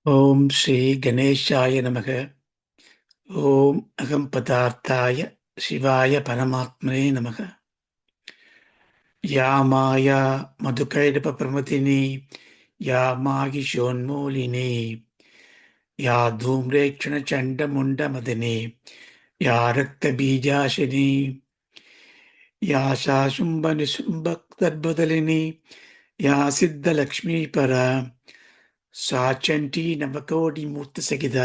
ஓம் ஸ்ரீ கணேஷாய நமக. ஓம் அகம் பதார்த்தாய சிவாய பரமாத்மனே நமக. யா மாயா மதுகைடப பிரமதினி யா மாகிஷோன்மூலினி யா தூம்ரேக்ஷண சண்ட முண்ட மதினி யா ரக்த பீஜாசினி யா சாசும்ப நிசும்ப தத்புதலினி யா சித்த லக்ஷ்மி பர சாச்சண்டி நவகோடி மூர்த்தி சகித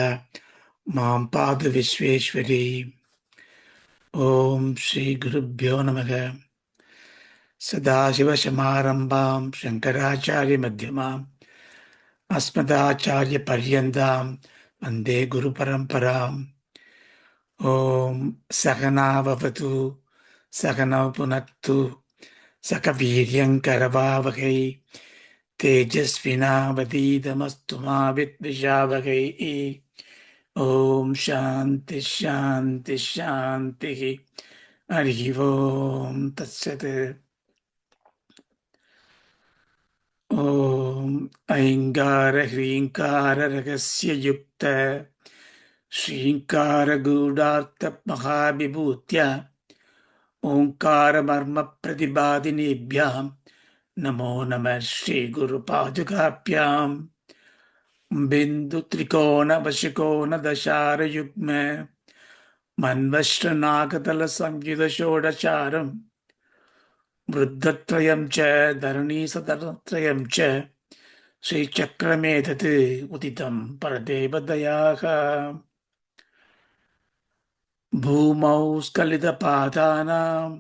மாம் பாது விஸ்வேஸ்வரி. ஓம் ஸ்ரீ குருப்யோ நமக. சதாசிவசமாரம்பாம் சங்கராச்சாரிய மத்தியமாம் அஸ்மதாச்சாரிய பர்யந்தாம் வந்தே குரு பரம்பராம். ஓம் சகனாவது சகனோ புனத்து சக வீரியங்கரவாவகை தேஜஸ்வினாவதீதமஸ்து மா வித்விஷாவகை. ஓம் சாந்தி ஷாந்தி ஷாந்தி. ஹரி ஓம் தத்சத். ஓம் ஐங்கார ஹ்ரீங்கார ரகஸ்ய யுக்த ஸ்ரீங்கார கூடார்த்த மகாபிபூத்ய ஓங்கார மர்ம பிரதிபாதினேபியாம் நமோ நம ஸ்ரீ குரு பாதுகாபியாம். பிந்து திரிகோண வசிகோண தசார யுக்ம மன்வஸ்ர நாகதல சம்யுத ஷோடசாரம் விருத்தத்ரயம் ச தரணீசதரத்ரயம் ச ஸ்ரீசக்கரமேதத் உதிதம் பரதேவதயாக. பூமௌ ஸ்கலிதபாதானாம்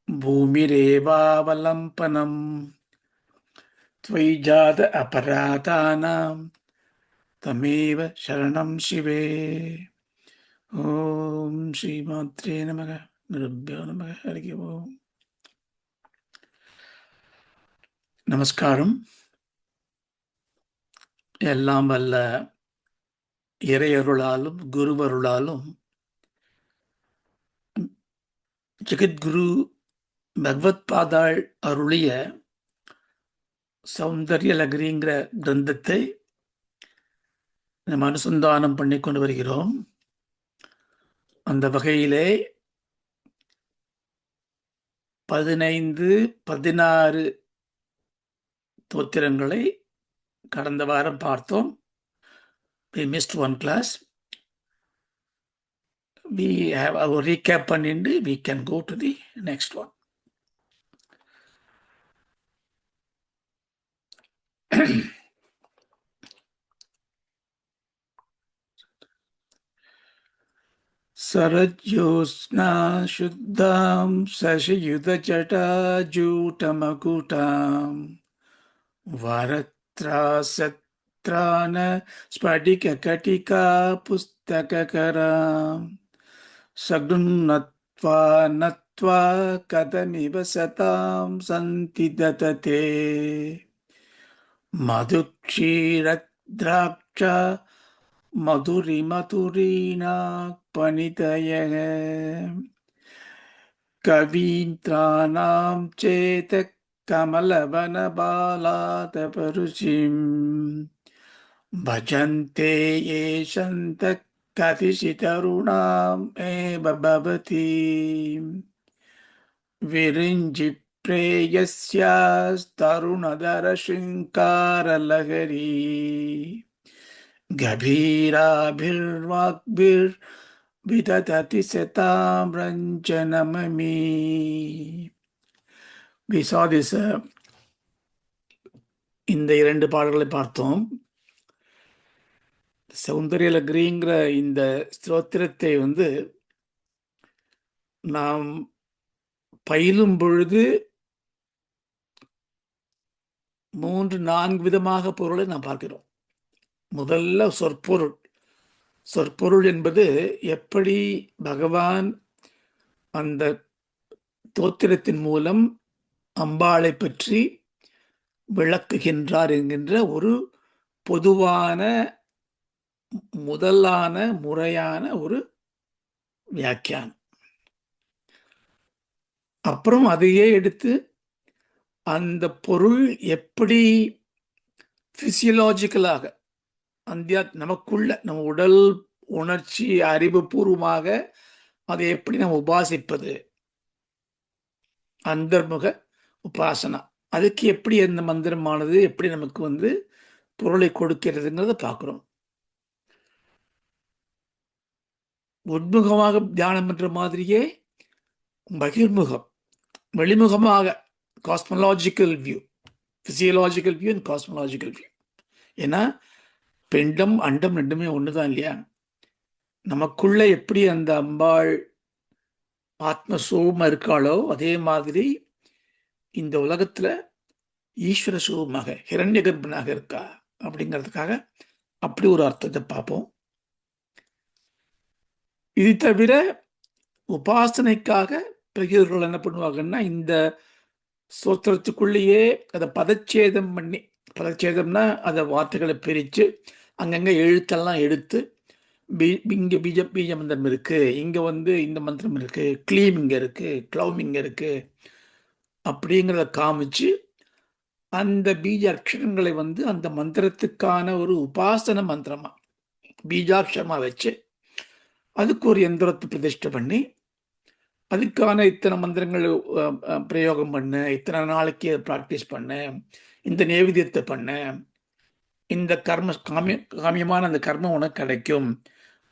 பூமிரேவாவலம்பனம் த்வயி ஜாத அபராதானாம் தமேவ சரணம் சிவே. ஓம் ஸ்ரீமாத்ரே நமக. குருப்யோ நமக. ஹரி ஓம். நமஸ்காரம். எல்லாம் வல்ல இறையருளாலும் குருவருளாலும் ஜெகத்குரு பகவத் பாதாள் அருளிய சௌந்தர்ய லகரிங்கிற கிரந்தத்தை நம்ம அனுசந்தானம் பண்ணி கொண்டு வருகிறோம். அந்த வகையிலே 15, 16 தோத்திரங்களை கடந்த வாரம் பார்த்தோம். We missed one class. We have our recap பண்ணிட்டு we can go to the next one. சரஜ்யோஸ்னா சுத்தாம் சசியுத ஜடாஜூட்டமகுட்டாம் வரத்ராசத்ரான ஸ்படிக கட்டிகா புஸ்தககராம் சகுன்னத்வா நத்வா கதமிவ சதாம் சந்தி தததே மதுக்ஷீரத்ராக்ஷா மதுரிமதுரீனாக் பனிதயக கவீந்திராணாம் சேதக் கமலவனபாலாதபருஷிம் பஜந்தே யே சந்தக் கதிசிதருணாம் ஏவ பவதி விரிஞ்சி பிரேயஸ்யாஸ்தருணதர சிங்காரலகரி கபீராபிர்வாக்பிர் விதததி சதாம் ரஞ்சனமமி. We saw this, இந்த 2 பாடல்களை பார்த்தோம். சௌந்தர்ய லகரிங்கிற இந்த ஸ்தோத்திரத்தை நாம் பயிலும் பொழுது 3-4 விதமாக பொருளை நாம் பார்க்கிறோம். முதல்ல சொற்பொருள். சொற்பொருள் என்பது எப்படி பகவான் அந்த தோத்திரத்தின் மூலம் அம்பாளை பற்றி விளக்குகின்றார் என்கின்ற ஒரு பொதுவான முதலான முறையான ஒரு வியாக்கியானம். அப்புறம் அதையே எடுத்து அந்த பொருள் எப்படி பிசியலாஜிக்கலாக நமக்குள்ள நம்ம உடல் உணர்ச்சி அறிவுபூர்வமாக அதை எப்படி நம்ம உபாசிப்பது, அந்தர்முக உபாசனா. அதுக்கு எப்படி அந்த மந்திரமானது எப்படி நமக்கு பொருளை கொடுக்கிறதுங்கிறத பார்க்குறோம். உட்முகமாக தியானம் என்ற மாதிரியே பகிர்முகம், வெளிமுகமாக cosmological view, physiological view and cosmological view. ஏன்னா பெண்டம் அண்டம் ரெண்டுமே ஒண்ணுதான் இல்லையா? நமக்குள்ள எப்படி அந்த அம்பாள் ஆத்மஸ்வரூபமா இருக்காளோ அதே மாதிரி இந்த உலகத்துல ஈஸ்வர சுரூபமாக ஹிரண்ய கர்ப்பனாக இருக்கா அப்படிங்கிறதுக்காக அப்படி ஒரு அர்த்தத்தை பார்ப்போம். இது தவிர உபாசனைக்காக பெரியவர்கள் என்ன பண்ணுவாங்கன்னா, இந்த சோத்திரத்துக்குள்ளேயே அதை பதச்சேதம் பண்ணி, பதச்சேதம்னா அதை வார்த்தைகளை பிரித்து அங்கங்க எழுத்தெல்லாம் எடுத்து, இங்க பீஜ மந்திரம் இருக்கு, இங்க இந்த மந்திரம் இருக்கு, க்ளீம் இங்க இருக்கு, க்ளௌம் இங்க இருக்கு அப்படிங்கிறத காமிச்சு அந்த பீஜ அக்ஷரங்களை அந்த மந்திரத்துக்கான ஒரு உபாசன மந்திரமா பீஜாட்சரமா வச்சு அதுக்கு ஒரு எந்திரத்தை பிரதிஷ்டை பண்ணி அதுக்கான இத்தனை மந்திரங்கள் பிரயோகம் பண்ண, இத்தனை நாளைக்கு ப்ராக்டிஸ் பண்ண, இந்த நேவிதியத்தை பண்ண, இந்த காமியமான அந்த கர்மம் உனக்கு கிடைக்கும்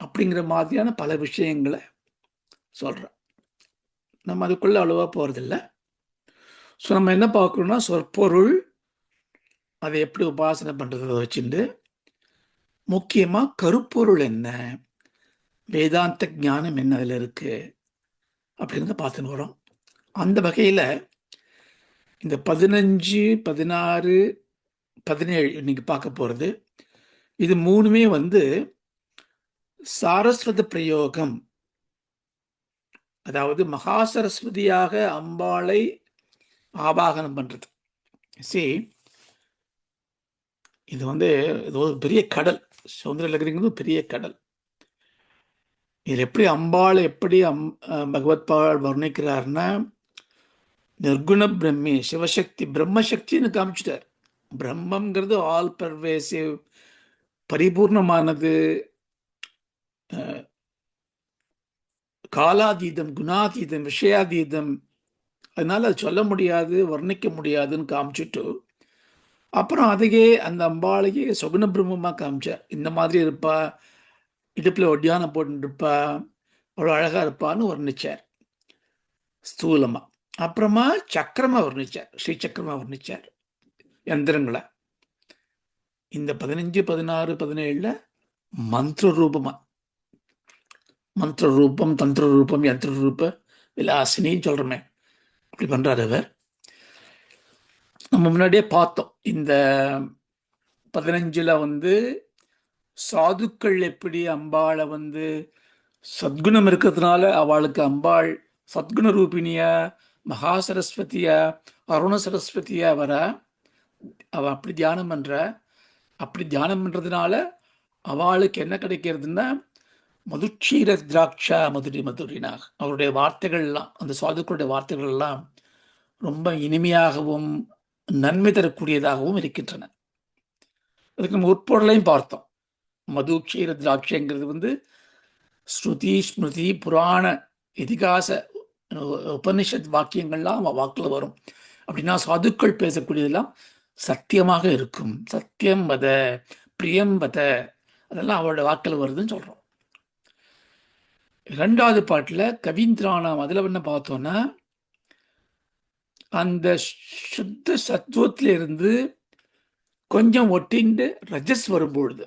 அப்படிங்கிற மாதிரியான பல விஷயங்களை சொல்றோம். நம்ம அதுக்குள்ள அவ்வளவா போறதில்லை. ஸோ நம்ம என்ன பார்க்கணும்னா, சொற்பொருள் அதை எப்படி உபாசனை பண்றதை வச்சுட்டு முக்கியமா கருப்பொருள் என்ன, வேதாந்த ஞானம் என்ன அதில் இருக்கு அப்படிங்கிறத பார்த்துன்னு வரோம். அந்த வகையில் இந்த 15, 16, 17 இன்னைக்கு பார்க்க போறது, இது மூணுமே சாரஸ்வத பிரயோகம். அதாவது மகா சரஸ்வதியாக அம்பாளை ஆவாகனம் பண்றது. இது இது ஒரு பெரிய கடல். சௌந்தரலகரிங்கிறது பெரிய கடல். இதில் எப்படி அம்பாள் எப்படி பகவத்பால் வர்ணிக்கிறார்னா, நிர்குண பிரம்மி சிவசக்தி பிரம்மசக்தின்னு காமிச்சிட்டார். பிரம்மங்கிறது ஆல் பர்வேசிவ், பரிபூர்ணமானது, காலாதீதம், குணாதீதம், விஷயாதீதம். அதனால அது சொல்ல முடியாது, வர்ணிக்க முடியாதுன்னு காமிச்சுட்டு அப்புறம் அதையே அந்த அம்பாளையே சொகுண பிரம்மமா காமிச்சார். இந்த மாதிரி இருப்பா, இடுப்புல ஒட்டியானம் போட்டு இருப்பா, அவ்வளோ அழகா இருப்பான்னு வர்ணிச்சார் ஸ்தூலமா. அப்புறமா சக்கரமா வர்ணிச்சார், ஸ்ரீ சக்கரமா வர்ணிச்சார் யந்திரங்களை. இந்த 15, 16, 17 மந்திர ரூபமா, மந்திர ரூபம், தந்திர ரூபம், யந்திர ரூப விலாசினின்னு சொல்றோமே, அப்படி பண்றாரு அவர். நம்ம முன்னாடியே பார்த்தோம், இந்த 15 சாதுக்கள் எப்படி அம்பாளை சத்குணம் இருக்கிறதுனால அவளுக்கு அம்பாள் சத்குண ரூபினியா, மகா சரஸ்வதியா, அருண சரஸ்வதியா வர அவ அப்படி தியானம் பண்ற. அப்படி தியானம் பண்றதுனால அவளுக்கு என்ன கிடைக்கிறதுன்னா, மதுட்சீர திராட்சா மதுரி மதுரினாக அவருடைய வார்த்தைகள்லாம், அந்த சாதுக்களுடைய வார்த்தைகள் எல்லாம் ரொம்ப இனிமையாகவும் நன்மை தரக்கூடியதாகவும் இருக்கின்றன. அதுக்கு நம்ம உட்பொருளையும் பார்த்தோம். மதுட்சீர திராட்சைங்கிறது ஸ்ருதி, ஸ்மிருதி, புராண, இதிகாச, உபனிஷத் வாக்கியங்கள்லாம் வாக்குல வரும். அப்படின்னா சாதுக்கள் பேசக்கூடியதெல்லாம் சத்தியமாக இருக்கும். சத்தியம் வத, பிரியம் வத, அதெல்லாம் அவரோட வாக்கில் வருதுன்னு சொல்றோம். 2வது பாட்டுல கவீந்திராணம், அதுல என்ன பார்த்தோம்னா, அந்த சுத்த சத்துவத்தில இருந்து கொஞ்சம் ஒட்டிண்டு ரஜஸ் வரும்பொழுது,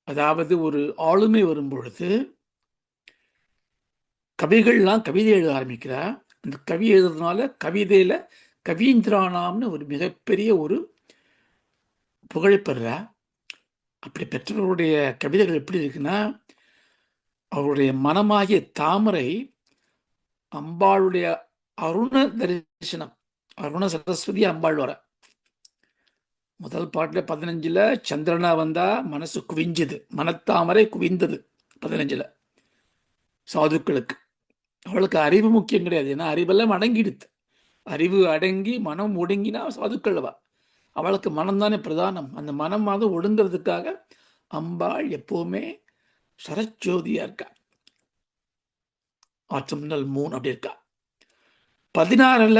அதாவது ஒரு ஆளுமை வரும்பொழுது கவிகள்லாம் கவிதை எழுத ஆரம்பிக்கிறா. அந்த கவி எழுதுறதுனால கவிதையில கவீந்திரானாம்னு ஒரு மிகப்பெரிய ஒரு புகழை பெறுறா. அப்படி பெற்றவருடைய கவிதைகள் எப்படி இருக்குன்னா, அவருடைய மனமாகிய தாமரை அம்பாளுடைய அருண தரிசனம், அருண சரஸ்வதி அம்பாள் வர. முதல் பாட்டுல 15 சந்திரனா வந்தா மனசு குவிஞ்சது, மனத்தாமரை குவிந்தது 15 சாதுக்களுக்கு. அவளுக்கு அறிவு முக்கியம் கிடையாது, ஏன்னா அறிவெல்லாம் அடங்கிடுது. அறிவு அடங்கி மனம் ஒடுங்கினா சாதுக்கள்வா. அவளுக்கு மனம்தானே பிரதானம். அந்த மனமாவது ஒடுங்கிறதுக்காக அம்பாள் எப்பவுமே சரஜோதியா இருக்கா. ஆற்றல் 3 அப்படி இருக்கா. 16ல்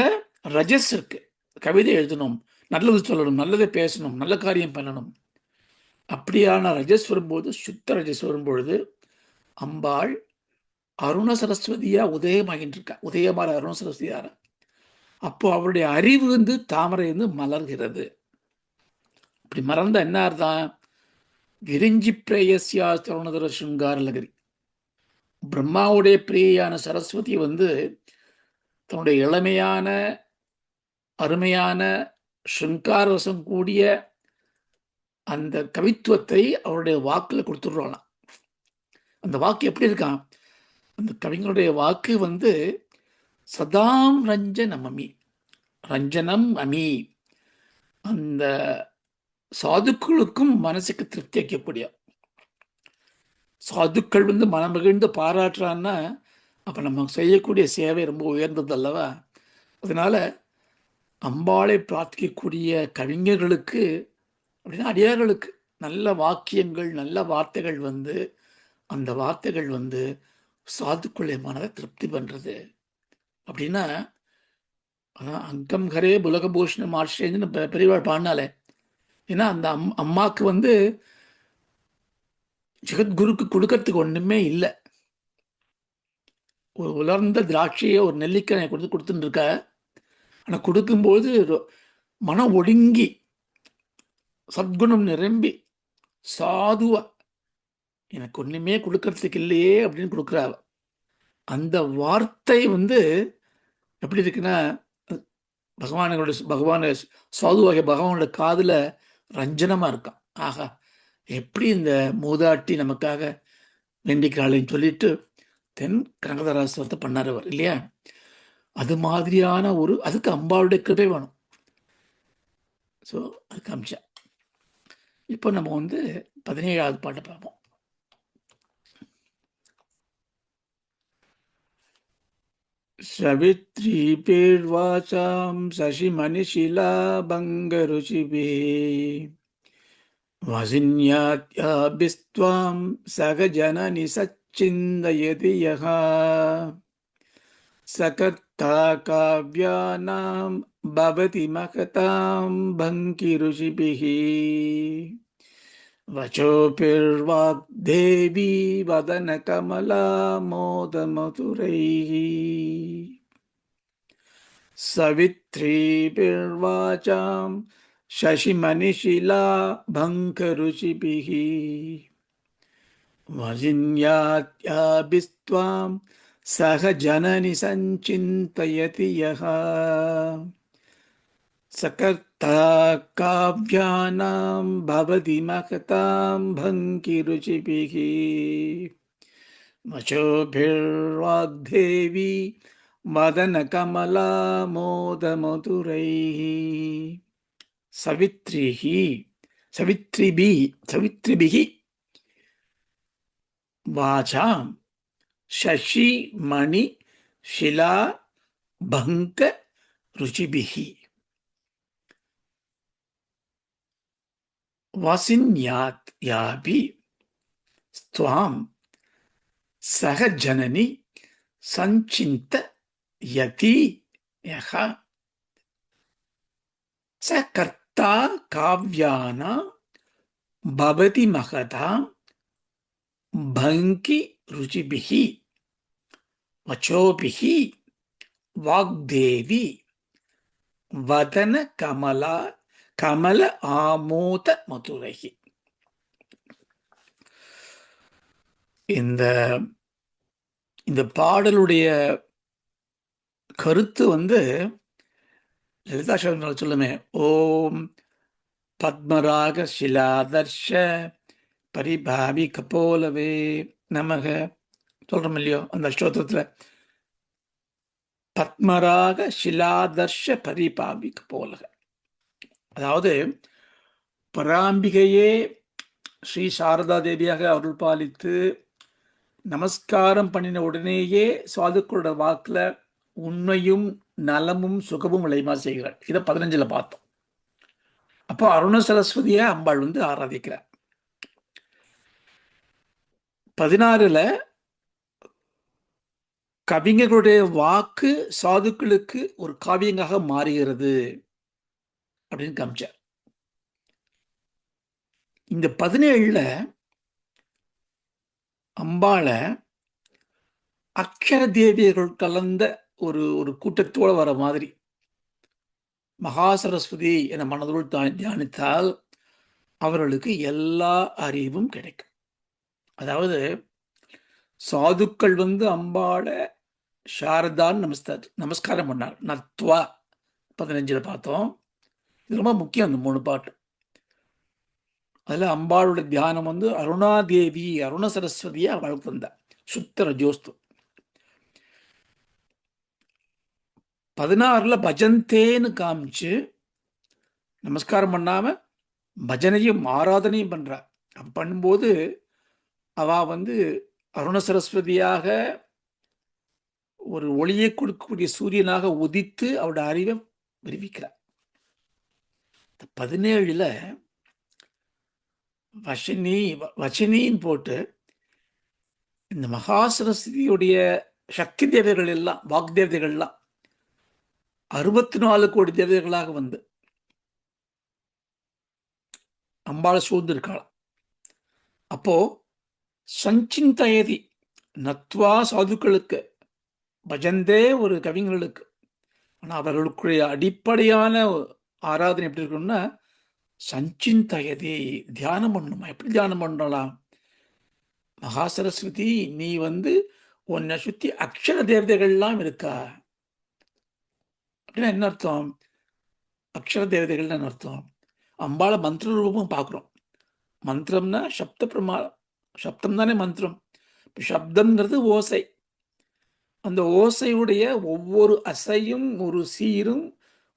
ரஜஸ் இருக்கு. கவிதை எழுதணும், நல்லது சொல்லணும், நல்லதை பேசணும், நல்ல காரியம் பண்ணணும். அப்படியான ரஜஸ் வரும்போது, சுத்த ரஜஸ் வரும்பொழுது அம்பாள் அருண சரஸ்வதியா உதயமாகின்றிருக்கா. உதயமான அருண சரஸ்வதியார. அப்போ அவருடைய அறிவு வந்து தாமரை வந்து மலர்கிறது. அப்படி மலர்ந்தா என்ன அர்த்தம்? விரிஞ்சி பிரேயசியா தருணதர சுங்கார லகரி. பிரம்மாவுடைய பிரியையான சரஸ்வதி வந்து தன்னுடைய இளமையான அருமையான ஸ்ருங்காரரசம் கூடிய அந்த கவித்துவத்தை அவருடைய வாக்குல கொடுத்துடுறாளாம். அந்த வாக்கு எப்படி இருக்கான்? அந்த கவிஞருடைய வாக்கு வந்து சதாம் ரஞ்சனம் அமி, ரஞ்சனம் அமி. அந்த சாதுக்களுக்கும் மனசுக்கு திருப்தி அளிக்கக்கூடிய சாதுக்கள் வந்து மனமகிழ்ந்து பாராட்டுறான்னா அப்ப நம்ம செய்யக்கூடிய சேவை ரொம்ப உயர்ந்தது அல்லவா? அதனால அம்பாளை பிரார்த்திக்கக்கூடிய கவிஞர்களுக்கு அப்படின்னா அடியார்களுக்கு நல்ல வாக்கியங்கள், நல்ல வார்த்தைகள் வந்து அந்த வார்த்தைகள் வந்து சாதுக்களுடைய மனதை திருப்தி பண்றது. அப்படின்னா அதான் அங்கம் ஹரே புலகபூஷணம் ஆශ්‍රயன்னு பெரியவாள் பாடினாலே. ஏன்னா அந்த அம்மாவுக்கு வந்து ஜெகத்குருக்கு கொடுக்கறதுக்கு ஒண்ணுமே இல்லை. ஒரு உலர்ந்த திராட்சையை ஒரு நெல்லிக்காயை கொடுத்துட்டு இருக்க. ஆனால் கொடுக்கும்போது மனம் ஒடுங்கி சத்குணம் நிரம்பி சாதுவா எனக்கு ஒண்ணுமே கொடுக்கறதுக்கு இல்லையே அப்படின்னு கொடுக்குறாவ. அந்த வார்த்தை வந்து எப்படி இருக்குன்னா பகவான சாதுவாகிய பகவானோட காதுல ரஞ்சனமா இருக்கான். ஆகா, எப்படி இந்த மூதாட்டி நமக்காக வேண்டிக்கிறாள்னு சொல்லிட்டு தென் கனகதாராசுவரத்தை பண்ணார் அவர் இல்லையா? அது மாதிரியான ஒரு அதுக்கு அம்பாளுடைய கிருபை வேணும். ஸோ அதுக்கு அம்சா. இப்போ நம்ம வந்து 17வது பாட்டை பார்ப்போம். சவித்ரீபேர்வாசாம் சசிமணிஷிலா பங்கருச்சிபிः வசின்யாத்யாபிஸ்த்வாம் சகஜனனி சச்சிந்தயதி யஹ சகர்த்தா காவ்யானாம் பவதி மகதாம் பங்கிருஷிபிः வச்சோபிர்வாக்தேவி வதன கமலா மோதமதுரைः சவித்ரீபிர்வாசாம் சசிமணிஷிலா பங்கருச்சிபிः வசின்யாத்யாபிஸ்த்வாம் சக ஜனனி சஞ்சிந்தயதி யஹ சகர்த்தா காவ்யானாம் பவதி மகதாம் பங்கிருச்சிபிः வச்சோபிர்வாக்தேவி வதன கமலா மோதமதுரைः சவித்ரிபிः வாசாம் சசி மணி ஷிலா பங்க ருச்சிபிஹி வசின்யாத் யாபி ஸ்துவாம் சக ஜனனி சஞ்சிந்த யதி யஹ ச கர்த்தா காவ்யானாம் பவதி மகதாம் பங்கி ருச்சிபிஹி வச்சோபிஹி வாக்தேவி வதன கமல ஆமோத மதுரைஹி. இந்த பாடலுடைய கருத்து வந்து லலிதா சகோதரர் சொல்லுமே, ஓம் பத்மராக சிலாதர்ஷ பரிபாவி கபோலவே நமக சொல்றோம் இல்லையோ? அந்த ஸ்தோத்திரத்துல பத்மராக சிலாதர்ஷ பரிபாவி கபோலக, அதாவது பராம்பிகையே ஸ்ரீ சாரதா தேவியாக அருள் பாலித்து நமஸ்காரம் பண்ணின உடனேயே சாதுக்களோட வாக்குல உண்மையும் நலமும் சுகமும் விளைமா செய்கிறார். இதை 15ல் பார்த்தோம். அப்போ அருண சரஸ்வதியை அம்பாள் வந்து ஆராதிக்கிறார். 16ல் கவிஞர்களுடைய வாக்கு சாதுக்களுக்கு ஒரு காவியங்களாக மாறுகிறது அப்படின்னு காமிச்சார். இந்த 17ல் அம்பாளை அக்ஷர தேவியர்கள் கலந்த ஒரு ஒரு கூட்டத்தோடு வர மாதிரி மகா சரஸ்வதி என மனதோடு தியானித்தால் அவர்களுக்கு எல்லா அறிவும் கிடைக்கும். அதாவது சாதுக்கள் வந்து அம்பாளை சாரதான் நமஸ்காரம் பண்ணார். நத்வா 15ல் பார்த்தோம். இது ரொம்ப முக்கியம். அந்த 3 பாட்டு அதில் அம்பாளோட தியானம் வந்து அருணாதேவி அருண சரஸ்வதியை வளர்த்து வந்தார். சுத்த ரஜோஸ்து. 16ல் பஜந்தேன்னு காமிச்சு நமஸ்காரம் பண்ணாம பஜனையும் ஆராதனையும் பண்றார். பண்ணும்போது அவ வந்து அருண சரஸ்வதியாக ஒரு ஒளியை கொடுக்கக்கூடிய சூரியனாக உதித்து அவருடைய அறிவை விரிவிக்கிறார். 17ல் வசினின்னு போட்டு இந்த மகா சரஸ்வதியுடைய சக்தி தேவதைகள் எல்லாம் வாக்தேவதைகள்லாம் 64 கோடி தேவதைகளாக வந்து அம்பாளை சூழ்ந்திருக்காளாம். அப்போ சஞ்சிந்தயதி நத்வா சாதுக்களுக்கு பஜந்தே ஒரு கவிஞர்களுக்கு. ஆனால் அவர்களுக்குரிய அடிப்படையான ஆராதனை எப்படி இருக்கணும்னா சஞ்சிந்தயதி தியானம் பண்ணணுமா. எப்படி தியானம் பண்ணலாம்? மகா சரஸ்வதி நீ வந்து உன்னை சுற்றி அக்ஷர தேவதைகள்லாம் இருக்கா அப்படின்னா என்ன அர்த்தம்? அக்ஷர தேவதைகள்னு என்ன அர்த்தம்? அம்பாளை மந்திர ரூபம் பார்க்குறோம். மந்திரம்னா சப்த பிரமாணம். சப்தம் தானே மந்திரம். இப்போ சப்தம்ங்கிறது ஓசை. அந்த ஓசையுடைய ஒவ்வொரு அசையும் ஒரு சீரும்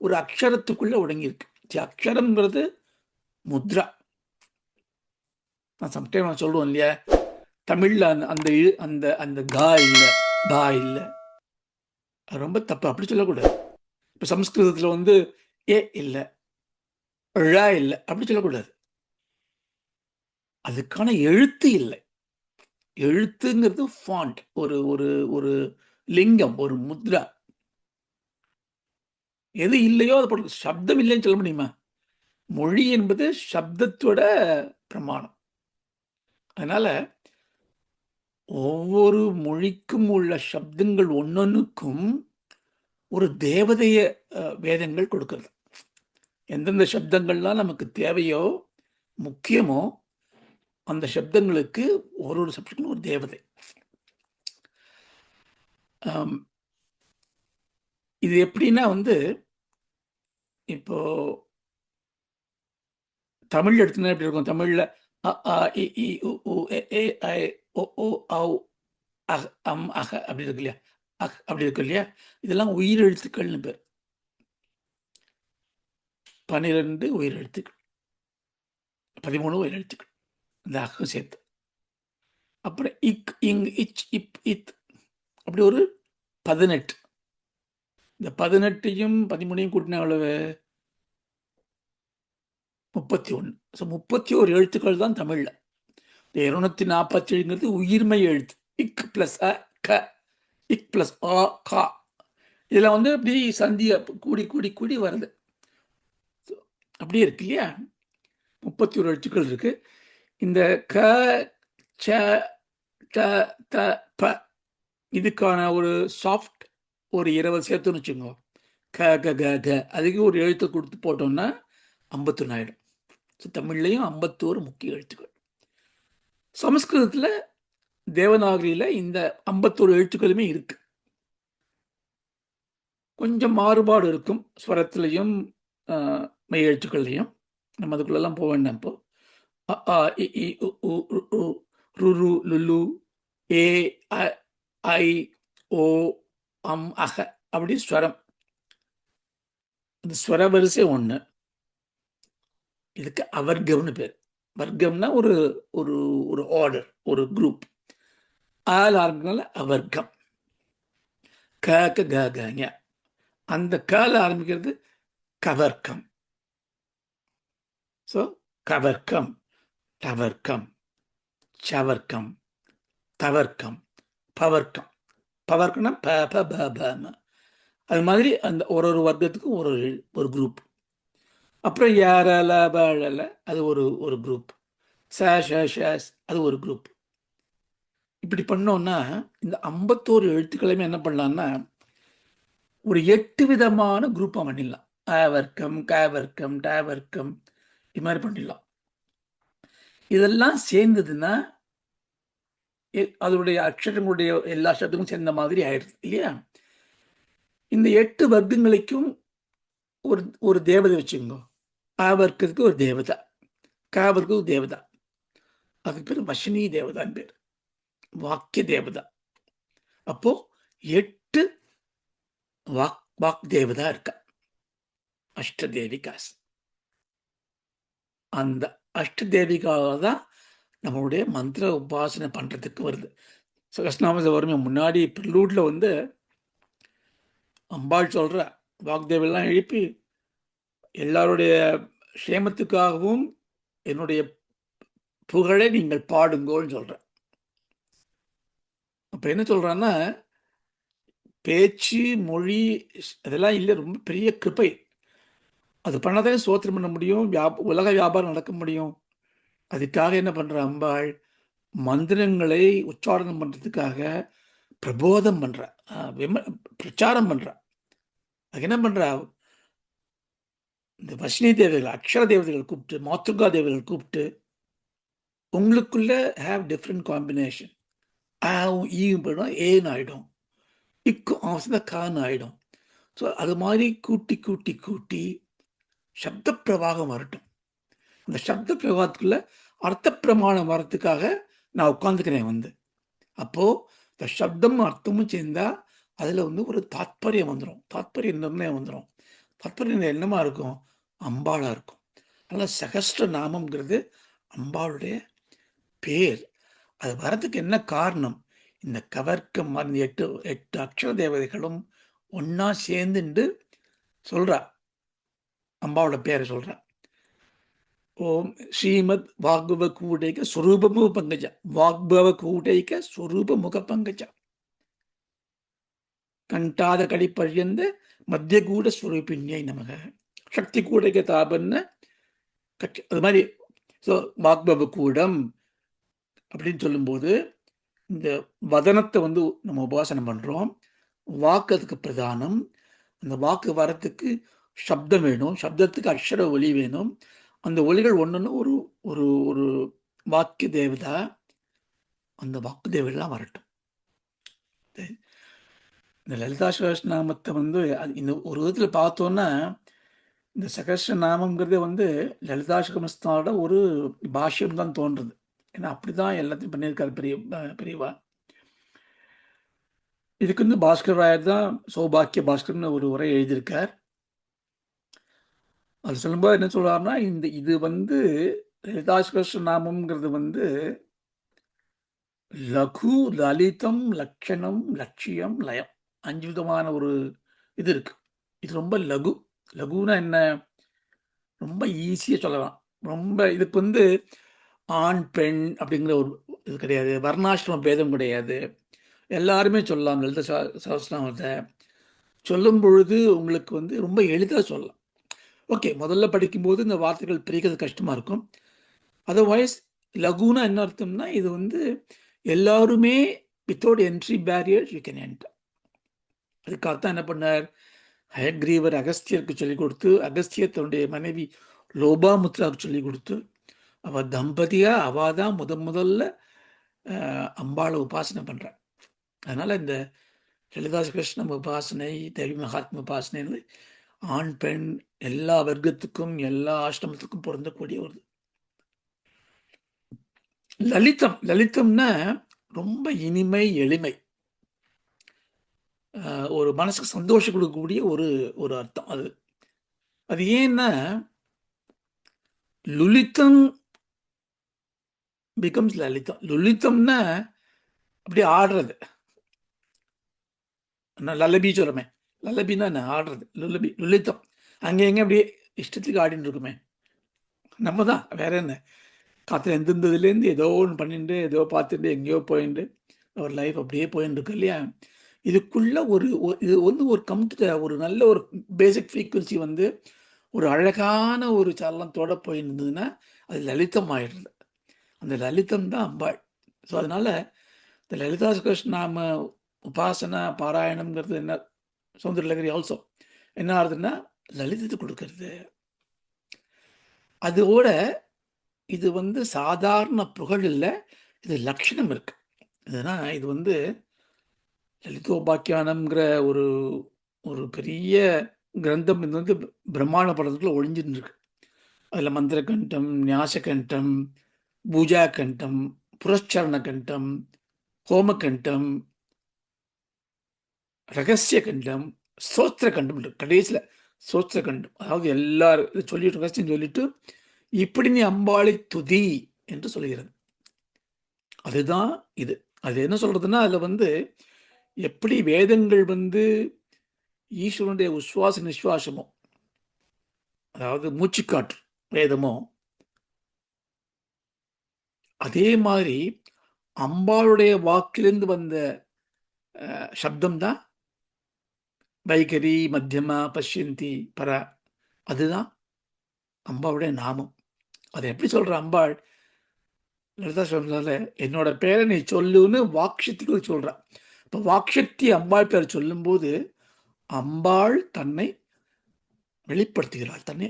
ஒரு அக்ஷரத்துக்குள்ள ஒடுங்கியிருக்கு. அக்ஷரம்ங்கிறது முத்ரா. நான் சம்டைம் நான் சொல்லுவோம் இல்லையா, தமிழில் அந்த அந்த அந்த கா இல்லை பா இல்லை, அது ரொம்ப தப்பு. அப்படி சொல்லக்கூடாது. இப்போ சம்ஸ்கிருதத்தில் வந்து ஏ இல்லை ழ இல்லை அப்படி சொல்லக்கூடாது. அதுக்கான எழுத்து இல்லை. எழுத்துங்கிறது ஃபாண்ட், ஒரு ஒரு ஒரு லிங்கம், ஒரு முத்ரா. எது இல்லையோ அது போட்டு. சப்தம் இல்லைன்னு சொல்ல முடியுமா? மொழி என்பது சப்தத்தோட பிரமாணம். அதனால ஒவ்வொரு மொழிக்கும் உள்ள சப்தங்கள் ஒன்னொன்னுக்கும் ஒரு தேவதைய வேதங்கள் கொடுக்கிறது. எந்தெந்த சப்தங்கள்லாம் நமக்கு தேவையோ முக்கியமோ அந்த சப்தங்களுக்கு ஒரு ஒரு சப்தங்களும் ஒரு தேவதை. இது எப்படின்னா வந்து இப்போ தமிழ் எடுத்துனா எப்படி இருக்கும்? தமிழ்ல அ ஆ இ ஈ உ ஊ எ ஏ ஐ ஒ ஓ ஔ அஹ் அம் அக அப்படி இருக்கு இல்லையா? அப்படி இருக்கு இல்லையா? இதெல்லாம் உயிரெழுத்துக்கள்னு பேர். 12 உயிரெழுத்துக்கள், 13 உயிரெழுத்துக்கள், இந்த அகம் சேர்த்து. அப்புறம் இக் இங் இச் இப் இத் அப்படி ஒரு 18. இந்த 18யும் 13யும் கூட்டினா எவ்வளவு? 31. ஸோ 31 எழுத்துக்கள் தான் தமிழ்ல. இந்த 247ங்கிறது உயிர்மை எழுத்து. இக் பிளஸ் அ க, இக் பிளஸ் ஆ கா. இதில் வந்து அப்படி சந்தியை கூடி கூடி கூடி வருது. அப்படியே இருக்கு இல்லையா? 31 எழுத்துக்கள் இருக்கு. இந்த க ச ட த ப இதுக்கான ஒரு சாஃப்ட் ஒரு 20 சேர்த்துன்னு வச்சுக்கோங்க. க க க க அதுக்கு ஒரு எழுத்து கொடுத்து போட்டோம்னா 51 ஆயிடும். ஸோ தமிழ்லையும் 51 முக்கிய எழுத்துக்கள். சமஸ்கிருதத்தில் தேவநாகரியில் இந்த 51 எழுத்துக்களுமே இருக்கு. கொஞ்சம் மாறுபாடு இருக்கும் ஸ்வரத்திலையும் மெய் எழுத்துக்கள்லையும். நம்ம அதுக்குள்ளெல்லாம் போக வேண்டாம். இப்போ அ ஆ இ ஈ உ ஊ ரு ரு ரு ரு லுலு ஏ அ ஐ ஓ அம் அக அப்படி ஸ்வரம். இந்த ஸ்வர வரிசை ஒன்று. இதுக்கு அவர்க்கம்னு பேர். வர்க்கம்னா ஒரு ஒரு ஒரு ஆர்டர், ஒரு குரூப். ஆல் ஆரம்பிக்கிறதுனால அவர்க்கம். க க க கங்க. அந்த கால ஆரம்பிக்கிறது கவர்க்கம். ஸோ கவர்க்கம், டவர்க்கம், சவர்க்கம், தவர்க்கம், பவர்க்கம். பவர்க்கம்னா ப ப ப ப. அது மாதிரி அந்த ஒரு ஒரு வர்க்கத்துக்கும் ஒரு ஒரு குரூப். அப்புறம் யாரல பழல அது ஒரு ஒரு குரூப். ஷஸ் அது ஒரு குரூப். இப்படி பண்ணோம்னா இந்த 51 எழுத்துக்களையுமே என்ன பண்ணலாம்னா ஒரு 8 விதமான குரூப்பாக பண்ணிடலாம். அ வர்க்கம், க வர்க்கம், ட வர்க்கம், இது மாதிரி பண்ணிடலாம். இதெல்லாம் சேர்ந்ததுன்னா அதனுடைய அக்ஷரங்களுடைய எல்லா அக்ஷரத்துக்கும் சேர்ந்த மாதிரி ஆயிடுது இல்லையா? இந்த 8 வர்க்கங்களுக்கும் ஒரு ஒரு தேவதை வச்சுக்கோங்க. ஆ வர்க்கத்துக்கு ஒரு தேவதை, க வர்க்கத்துக்கு ஒரு தேவதை. அதுக்கு பேர் வஷினி தேவதான்னு பேர், வாக்கிய தேவதா. அப்போ 8 வாக் தேவதா இருக்கா, அஷ்டதேவிகாஸ். அந்த அஷ்டதேவிகாவை தான் நம்மளுடைய மந்திர உபாசனை பண்றதுக்கு வருது. சகஸ்நாமத்தில் வருமே முன்னாடி ப்ரிலூட்ல வந்து அம்பாள் சொல்ற வாக்தேவெல்லாம் எழுப்பி எல்லாருடைய க்ஷேமத்துக்காகவும் என்னுடைய புகழை நீங்கள் பாடுங்கோன்னு சொல்ற. அப்ப என்ன சொல்றான்னா பேச்சு மொழி அதெல்லாம் இல்லை, ரொம்ப பெரிய கிருப்பை. அது பண்ணாதானே சோத்திரம் பண்ண முடியும், உலக வியாபாரம் நடக்க முடியும். அதுக்காக என்ன பண்ற அம்பாள் மந்திரங்களை உச்சாரணம் பண்றதுக்காக பிரபோதம் பண்ற, பிரச்சாரம் பண்ற. அது என்ன பண்ற, இந்த வஷ்ணி தேவதைகள், அக்ஷர தேவதைகள் கூப்பிட்டு, மாத்ருகா தேவதைகள் கூப்பிட்டு உங்களுக்குள்ள ஹேவ் டிஃப்ரெண்ட் காம்பினேஷன். ஈயும் போயிடும், ஏன்னு ஆயிடும், இக்கும் அவசர கான்னு ஆயிடும். ஸோ அது மாதிரி கூட்டி கூட்டி கூட்டி சப்த பிரவாகம் வரட்டும். அந்த சப்த பிரவாகத்துக்குள்ள அர்த்த பிரமாணம் வரத்துக்காக நான் உட்காந்துக்கிறேன் வந்து. அப்போ இந்த சப்தம் அர்த்தமும் சேர்ந்தா அதுல வந்து ஒரு தாத்பரியம் வந்துடும், தாத்பரிய நிர்ணயம் வந்துடும். தாத்பரிய என்னமா இருக்கும், அம்பாளா இருக்கும். அதனால சகஸ்ர நாமம்ங்கிறது அம்பாளுடைய பேர். அது வரதுக்கு என்ன காரணம், இந்த கவர்க்கம் அந்த 8 அக்ஷர தேவதைகளும் ஒன்னா சேர்ந்துண்டு சொல்றா, அம்பாவோட பேரை சொல்றா. ஓம் ஸ்ரீமத் வாக்பவ கூடைக ஸ்வரூபமு பங்கஜ, வாக்பவ கூடைக ஸ்வரூப முக பங்கஜ, கண்டாத கடி பர்யந்த மத்திய கூட ஸ்வரூபிணியை நமக, சக்தி கூடைக தாபன்ன கட்சி. அது மாதிரி ஸோ வாக்பவ கூடம் அப்படின்னு சொல்லும்போது இந்த வதனத்தை வந்து நம்ம உபாசனம் பண்றோம். வாக்கு அதுக்கு பிரதானம். அந்த வாக்கு வரத்துக்கு சப்தம் வேணும், சப்தத்துக்கு அக்ஷர ஒலி வேணும். அந்த ஒலிகள் ஒன்னொன்னு ஒரு ஒரு ஒரு வாக்கிய தேவதா. அந்த வாக்கு தேவதைலாம் வரட்டும். இந்த லலிதா சகஸ்ரநாமத்தை வந்து இந்த ஒரு விதத்துல பார்த்தோம்னா இந்த சகஸ்ரநாமங்கிறதே வந்து லலிதா சகஸ்ரநாமத்தோட ஒரு பாஷ்யம் தான் தோன்றுது. ஏன்னா அப்படிதான் எல்லாத்தையும் பண்ணியிருக்காரு பெரியவா. இதுக்கு வந்து பாஸ்கர் ராயர் தான் சௌபாக்கிய பாஸ்கர்னு ஒரு உரை எழுதியிருக்கார். அது சொல்லும்போது என்ன சொல்றாருன்னா, இது வந்து லலிதா சகஸ்ரநாமம்ங்கிறது வந்து லகு, லலிதம், லட்சணம், லட்சியம், லயம், 5 விதமான ஒரு இது இருக்கு. இது ரொம்ப லகு. லகுனா என்ன, ரொம்ப ஈஸியா சொல்லலாம். ரொம்ப இதுக்கு வந்து ஆண் பெண் அப்படிங்கிற ஒரு இது கிடையாது, வர்ணாசிரம பேதம் கிடையாது, எல்லாருமே சொல்லலாம். லலித சகஸ்ரநாமத்தை சொல்லும் பொழுது உங்களுக்கு வந்து ரொம்ப எளிதாக சொல்லலாம். ஓகே, முதல்ல படிக்கும்போது இந்த வார்த்தைகள் பிரிக்கிறது கஷ்டமா இருக்கும். அதர்வைஸ் லகுனா என்ன அர்த்தம்னா இது வந்து எல்லாருமே without entry barrier you can enter. அதுக்காகத்தான் என்ன பண்ணார், ஹயக்ரீவர் அகஸ்தியருக்கு சொல்லிக் கொடுத்து, அகஸ்தியர் தன்னுடைய மனைவி லோபாமுத்ராவுக்கு சொல்லிக் கொடுத்து, அவ தம்பதியா அவாதான் முதல்ல அம்பாளை உபாசனை பண்றார். அதனால இந்த லலிதா கிருஷ்ணம் உபாசனை, தேவி மகாத்மா உபாசனை ஆண் பெண் எல்லா வர்க்கத்துக்கும் எல்லா ஆசிரமத்துக்கும் பொருந்தக்கூடிய ஒரு லலிதம். லலிதம்னா ரொம்ப இனிமை, எளிமை, ஒரு மனசுக்கு சந்தோஷம் கொடுக்கக்கூடிய ஒரு ஒரு அர்த்தம் அது. அது ஏன்னா லுலிதம் பிகம்ஸ் லலிதம். லுலிதம்னா அப்படி ஆடுறது. லல்லபி சொல்லுமே, லல்லபின்னா என்ன, ஆடுறது. லுலிதம் அங்கே எங்கே அப்படியே இஷ்டத்துக்கு ஆடின்னு இருக்குமே. நம்ம தான் வேற என்ன. காத்துல எந்திருந்ததுலேருந்து ஏதோ ஒன்று பண்ணிட்டு, ஏதோ பார்த்துட்டு, எங்கேயோ போயிண்டு, ஒரு லைஃப் அப்படியே போயின்னு இருக்கு இல்லையா? இதுக்குள்ள இது வந்து ஒரு ஒரு நல்ல ஒரு பேசிக் ஃப்ரீக்வன்சி வந்து ஒரு அழகான ஒரு சலனத்தோட போயிருந்ததுன்னா, அது லலிதம் ஆயிடுது. அந்த லலிதம் தான் அம்பாள். ஸோ அதனால இந்த லலிதா சகஸ்ரநாம உபாசனா, பாராயணம்ங்கிறது என்ன சௌந்தரலகரி ஆல்சோ என்ன ஆகுதுன்னா, லலிதத்தை கொடுக்கறது. அதோட இது வந்து சாதாரண புகழ் இல்ல. இது லக்ஷணம் இருக்கு. இது வந்து லலிதோபாக்கியானம்ங்கிற ஒரு ஒரு பெரிய கிரந்தம் இது வந்து பிரம்மாண்ட படத்துக்குள்ள ஒளிஞ்சுன்னு இருக்கு. அதில மந்திரகண்டம், ஞாசகண்டம், பூஜா கண்டம், புரஸ்சரண கண்டம், ஹோமகண்டம், ரகசிய கண்டம், ஸ்தோத்திர கண்டம் இருக்கு. கடைசியில ஸ்தோத்திர கண்டம். அதாவது எல்லாரும் இத சொல்லிட்டு ரகசியம் சொல்லிட்டு, இப்படி நீ அம்பாளை துதி என்று சொல்கிறது. அதுதான் இது. அது என்ன சொல்றதுன்னா, அதில வந்து எப்படி வேதங்கள் வந்து ஈஸ்வரனுடைய உஸ்வாச நிஸ்வாசமோ, அதாவது மூச்சுக்காற்று வேதமோ, அதே மாதிரி அம்பாளுடைய வாக்கிலிருந்து வந்த சப்தம் தான் வைகரி, மத்தியமா, பஷ்யந்தி, பரா. அதுதான் அம்பாளுடைய நாமம். அத எப்படி சொல்ற அம்பாள்? லலிதா சொல்றால, என்னோட பேரை நீ சொல்லுன்னு வாக்சக்திக்குள்ள சொல்றா. இப்ப வாக்சக்தி அம்பாள் பேர் சொல்லும்போது, அம்பாள் தன்னை வெளிப்படுத்துகிறாள். தன்னை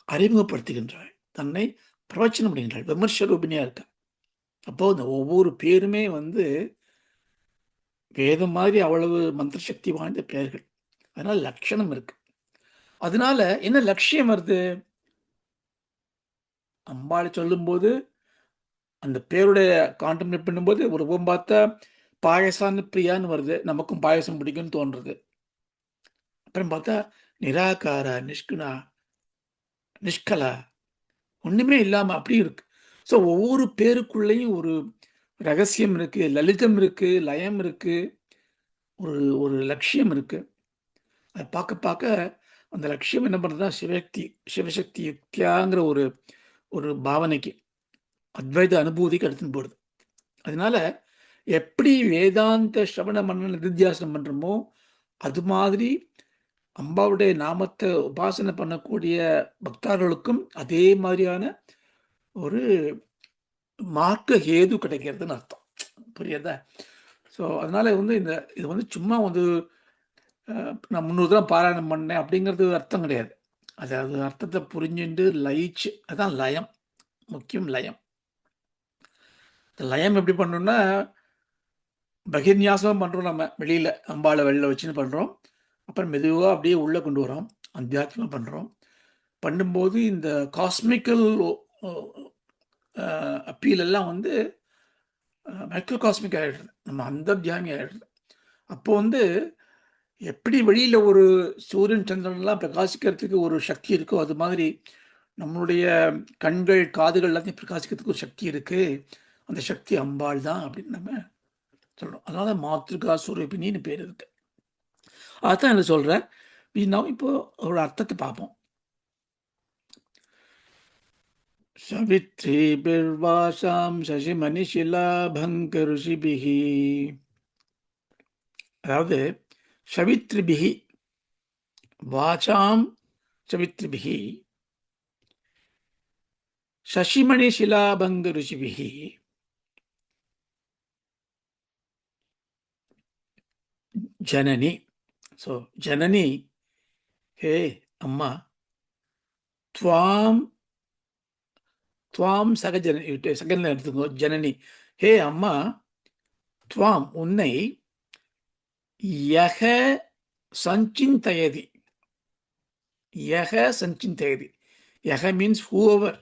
அறிமுகப்படுத்துகின்றாள். தன்னை பிரவச்சனம் பண்ணுகின்றாள். விமர்ச ரூபிணியா இருக்கா. அப்போ இந்த ஒவ்வொரு பேருமே வந்து வேதம் மாதிரி அவ்வளவு மந்திர சக்தி வாய்ந்த பெயர்கள். அதனால லட்சணம் இருக்கு. அதனால என்ன லட்சியம் வருது? அம்பாளை சொல்லும்போது, அந்த பேருடைய கான்டெம்ப்ளேட் பண்ணும்போது ஒரு ரூபம் பார்த்தா பாயசான்னு பிரியான்னு வருது. நமக்கும் பாயாசம் பிடிக்கும்னு தோன்றுது. அப்புறம் பார்த்தா நிராகாரா, நிஷ்குணா, நிஷ்கலா ஒண்ணுமே இல்லாம அப்படி இருக்கு. ஸோ ஒவ்வொரு பேருக்குள்ளேயும் ஒரு ரகசியம் இருக்கு, லலிதம் இருக்கு, லயம் இருக்கு, ஒரு ஒரு லட்சியம் இருக்கு. அத பார்க்க பார்க்க அந்த லட்சியம் என்ன பண்ணுதுன்னா, சிவசக்தி யுக்தியாங்கிற ஒரு ஒரு பாவனைக்கு, அத்வைத அனுபூதிக்கு எடுத்துன்னு போடுது. அதனால எப்படி வேதாந்த ஸ்ரவண மனன நிதித்தியாசனம் பண்றோமோ, அது மாதிரி அம்பாவுடைய நாமத்த உபாசனை பண்ணக்கூடிய பக்தர்களுக்கும் அதே மாதிரியான ஒரு மார்க்க ஹேது கிடைக்கிறதுன்னு அர்த்தம். புரியுதா? ஸோ அதனால வந்து இது வந்து சும்மா வந்து நான் 300 தடவ பாராயணம் பண்ணேன் அப்படிங்கிறது அர்த்தம் கிடையாது. அதாவது அர்த்தத்த புரிஞ்சுண்டு லயிச்சு அதான் லயம். முக்கியம் லயம். இந்த லயம் எப்படி பண்ணணும்னா, பகிர்நியாசம் பண்றோம் நம்ம வெளியில. அம்பாள வெளில வச்சுன்னு பண்றோம். அப்புறம் மெதுவா அப்படியே உள்ள கொண்டு வரோம். அத்தியாத்மமா பண்றோம். பண்ணும்போது இந்த காஸ்மிக்கல் ஒ ஒ அ அப்பீல் எல்லாம் வந்து மைக்ரோ காஸ்மிக் ஆயிடுது. நம்ம அந்தர்யாமி ஆயிடுது. அப்போ வந்து எப்படி வெளியில ஒரு சூரியன், சந்திரன்லாம் பிரகாசிக்கிறதுக்கு ஒரு சக்தி இருக்கோ, அது மாதிரி நம்மளுடைய கண்கள், காதுகள் எல்லாத்தையும் பிரகாசிக்கிறதுக்கு ஒரு சக்தி இருக்கு. அந்த சக்தி அம்பாள் தான் அப்படின்னு நம்ம சொல்றோம். அதனால மாத்ருகா ஸ்வரூபிணின்னு பேர் இருக்கு. அதான் நான் சொல்றேன். இப்போ ஒரு அர்த்தத்த பார்ப்போம். சவித்ரீபிர்வாசாம் சசிமணிஷிலாபங்க ருஷிபிஹி. அதாவது சவித்ரிபிஹி வாசாம் சவித்ரிபிஹி சசிமணி சிலாபங்க ருஷிபிஹி ஜனனி. ஸோ ஜனனி, ஹே அம்மா, துவாம் துவாம் செகண்ட்ல எடுத்துக்கோ ஜனனி. ஹே அம்மா, துவாம் உன்னை, யக சஞ்சிந்தயதி. யக சஞ்சிந்தயதி. யக மீன்ஸ் ஹூவர்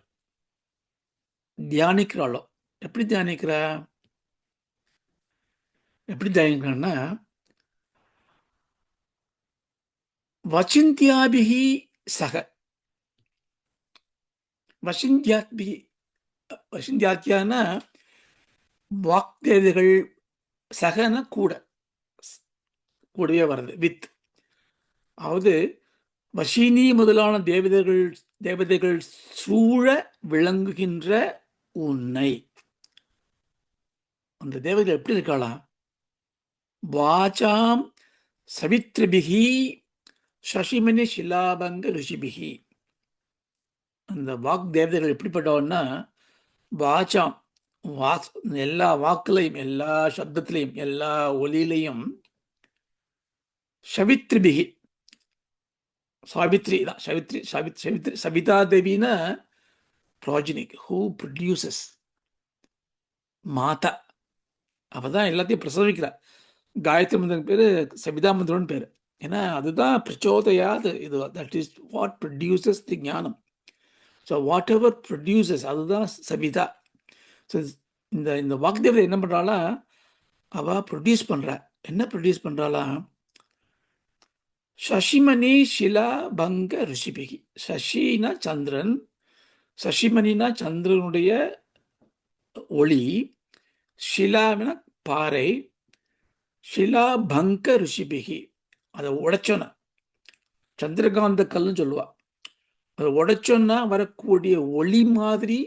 தியானிக்கிறாளோ. எப்படி தியானிக்கிறா? எப்படி தியானிக்கிறான்னா, வசிந்தியாபிஹி சக. வசிந்தியாத்பிஹி வசிந்தியாத்தியானா வாக்தேவதைகள், சகன கூட, கூடவே வருது வித். அதாவது வஷினி முதலான தேவதைகள் சூழ விளங்குகின்ற உன்னை. அந்த தேவதைகள் எப்படி இருக்காளாம்? வாசாம் சவித்ரிபிகி சசிமணி சிலாபங்க ருஷிபிகி. அந்த வாக் தேவதைகள் எப்படிப்பட்டவன்னா, வாசாம் எல்லா வாக்குலையும், எல்லா சப்தத்திலையும், எல்லா ஒலியிலையும், சவித்ரிபிகி சாவித்ரி தான். சவிதா தேவினா ப்ராஜினிக், ஹூ ப்ரொடியூசஸ், மாதா. அப்பதான் எல்லாத்தையும் பிரசவிக்கிறார். காயத்ரி மந்திரன் பேரு சபிதா மந்திரம்னு பேரு. ஏன்னா அதுதான் பிரச்சோதயாது. இது தட் இஸ் வாட் ப்ரொடியூசஸ் தி ஞானம். ஸோ வாட் எவர் ப்ரொடியூசஸ், அதுதான் சபிதா. ஸோ இந்த இந்த வாக்தேவதை என்ன பண்றாளா? அவ ப்ரொடியூஸ் பண்றா. என்ன ப்ரொடியூஸ் பண்றாளா? சசிமணி ஷிலா பங்க ரிஷிபிகி. சசினா சந்திரன், சசிமணினா சந்திரனுடைய ஒளி, ஷிலாவினா பாறை, ஷிலா பங்க ரிஷிபிகி அதை உடைச்சோன்ன சந்திரகாந்த கல்னு சொல்லுவா. அதை உடைச்சோன்னா வரக்கூடிய ஒளி மாதிரி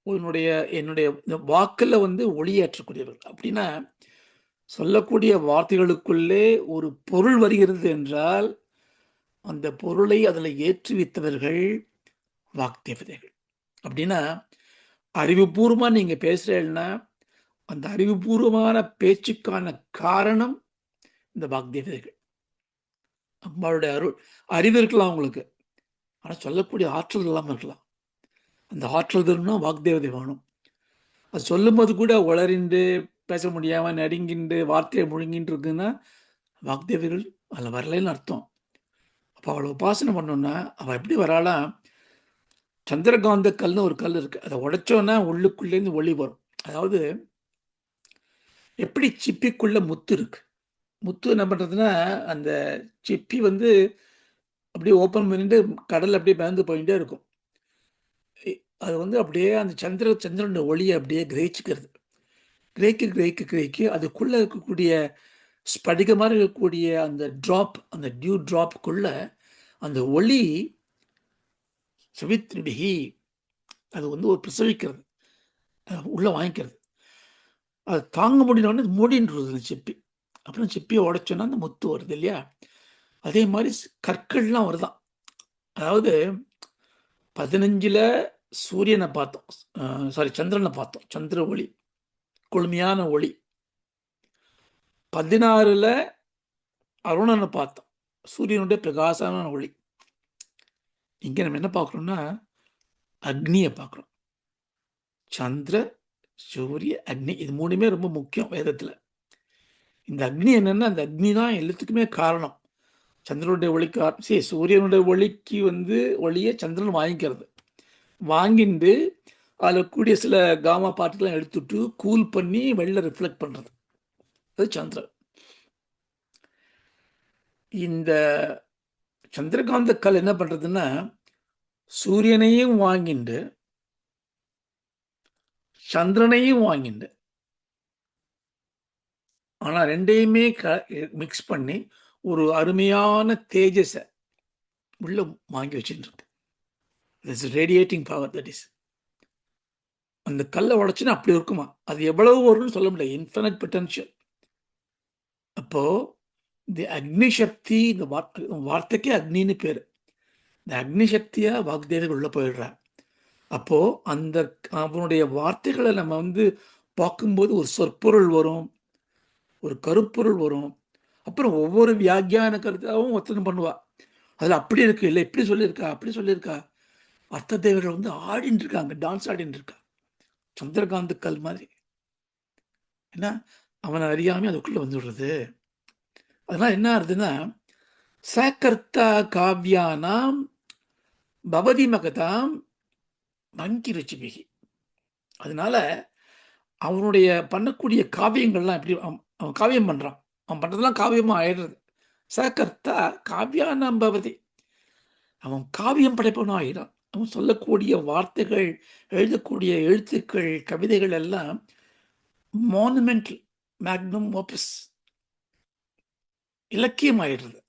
என்னுடைய வாக்கில் வந்து ஒளியேற்றக்கூடியவர்கள். அப்படின்னா சொல்லக்கூடிய வார்த்தைகளுக்குள்ளே ஒரு பொருள் வருகிறது என்றால் அந்த பொருளை அதில் ஏற்றுவித்தவர்கள் வாக்தேவதைகள். அப்படின்னா அறிவுபூர்வமாக நீங்கள் பேசுகிறீங்கன்னா அந்த அறிவுபூர்வமான பேச்சுக்கான காரணம் இந்த வாக்தேவதைகள். அம்மாவுடைய அருள். அறிவு இருக்கலாம் அவங்களுக்கு, ஆனால் சொல்லக்கூடிய ஆற்றல் இல்லாமல் இருக்கலாம். அந்த ஆற்றல் தரும்னா வாக்தேவதை வேணும். அது சொல்லும்போது கூட உளறிண்டு பேச முடியாமல் நடுங்கிண்டு வார்த்தையை முழுங்கின்னு இருக்குன்னா வாக்தேவர்கள் அதில் வரலைன்னு அர்த்தம். அப்போ அவளை உபாசனை பண்ணோன்னா அவள் எப்படி வராலாம்? சந்திரகாந்த கல்னு ஒரு கல் இருக்குது. அதை உடைச்சோன்னா உள்ளுக்குள்ளேருந்து ஒளி வரும். அதாவது எப்படி சிப்பிக்குள்ள முத்து இருக்கு. முத்து என்ன பண்ணுறதுன்னா அந்த சிப்பி வந்து அப்படியே ஓப்பன் பண்ணிட்டு கடல் அப்படியே பேந்து போயிட்டே இருக்கும். அது வந்து அப்படியே அந்த சந்திரனோட ஒளியை அப்படியே கிரகிச்சுக்கிறது. கிரகிக்க அதுக்குள்ளே இருக்கக்கூடிய ஸ்படிக மாதிரி இருக்கக்கூடிய அந்த ட்ராப், அந்த டியூ ட்ராப்புக்குள்ள அந்த ஒளி சவித்ரிபிகி அது வந்து ஒரு பிரசவிக்கிறது, உள்ளே வாங்கிக்கிறது. அது தாங்க முடியலன்னு மூடின்றது அந்த சிப்பி. அப்புறம் சிப்பியை உடைச்சோன்னா அந்த முத்து வருது இல்லையா? அதே மாதிரி கற்கள்லாம் வருதான். அதாவது 15ல் சூரியனை பார்த்தோம், சந்திரனை பார்த்தோம், சந்திர ஒளி, குளுமையான ஒளி. 16ல் அருணனை பார்த்தோம், சூரியனுடைய பிரகாசமான ஒளி. இங்கே நம்ம என்ன பார்க்குறோம்னா அக்னியை பார்க்குறோம். சந்திர, சூரிய, அக்னி, இது மூணுமே ரொம்ப முக்கியம் வேதத்தில். இந்த அக்னி என்னன்னா, அந்த அக்னி தான் எல்லாத்துக்குமே காரணம். சந்திரனுடைய ஒளிக்கு சூரியனுடைய ஒளிக்கு வந்து ஒளியை சந்திரன் வாங்கிக்கிறது. வாங்கிட்டு அதில் கூடிய சில காமா பார்ட்டிலாம் எடுத்துட்டு கூல் பண்ணி வெளில ரிஃப்ளெக்ட் பண்ணுறது, அது சந்திரன். இந்த சந்திரகாந்த கல் என்ன பண்ணுறதுன்னா சூரியனையும் வாங்கிண்டு சந்திரனையும் வாங்கிண்டு, ஆனால் ரெண்டையுமே மிக்ஸ் பண்ணி ஒரு அருமையான தேஜஸை உள்ள வாங்கி வச்சுருக்கு. This radiating power. That is அந்த கல்லை உடைச்சுன்னா அப்படி இருக்குமா? அது எவ்வளவு வரும்னு சொல்ல முடியாது. Infinite potential. அப்போ இந்த அக்னி சக்தி, இந்த வார்த்தைக்கே அக்னின்னு பேர். இந்த அக்னி சக்தியா வாக்தேவர்கள் உள்ள போயிடுறார். அப்போ அந்த அவனுடைய வார்த்தைகளை நம்ம வந்து பார்க்கும்போது ஒரு சொற்பொருள் வரும், ஒரு கருப்பொருள் வரும். அப்புறம் ஒவ்வொரு வியாக்கியான கருத்தாகவும் ஒருத்தனை பண்ணுவா. அதில் அப்படி இருக்கு, இல்லை இப்படி சொல்லியிருக்கா, அப்படி சொல்லியிருக்கா. அர்த்த தேவர்கள் வந்து ஆடின்னு இருக்காங்க, டான்ஸ் ஆடின்னு இருக்கா, சந்திரகாந்த கல் மாதிரி. ஏன்னா அவனை அறியாமல் அதுக்குள்ளே வந்துடுறது. அதனால் என்ன ஆகுதுன்னா சகர்த்தா காவியானாம் பவதி மகதாம் மங்கி ருச்சிபிகி. அதனால அவனுடைய பண்ணக்கூடிய காவியங்கள்லாம் எப்படி அவன் காவியம் பண்ணுறான், அவன் பண்ணுறதுலாம் காவியமாக ஆயிடுறது. சகர்த்தா காவியானாம் பவதி, அவன் காவியம் படைப்பவனும் ஆயிடான். அவன் சொல்லக்கூடிய வார்த்தைகள், எழுதக்கூடிய எழுத்துக்கள், கவிதைகள் எல்லாம் மானுமெண்டல், மேக்னம் ஓபஸ், இலக்கியம் ஆயிடுறது.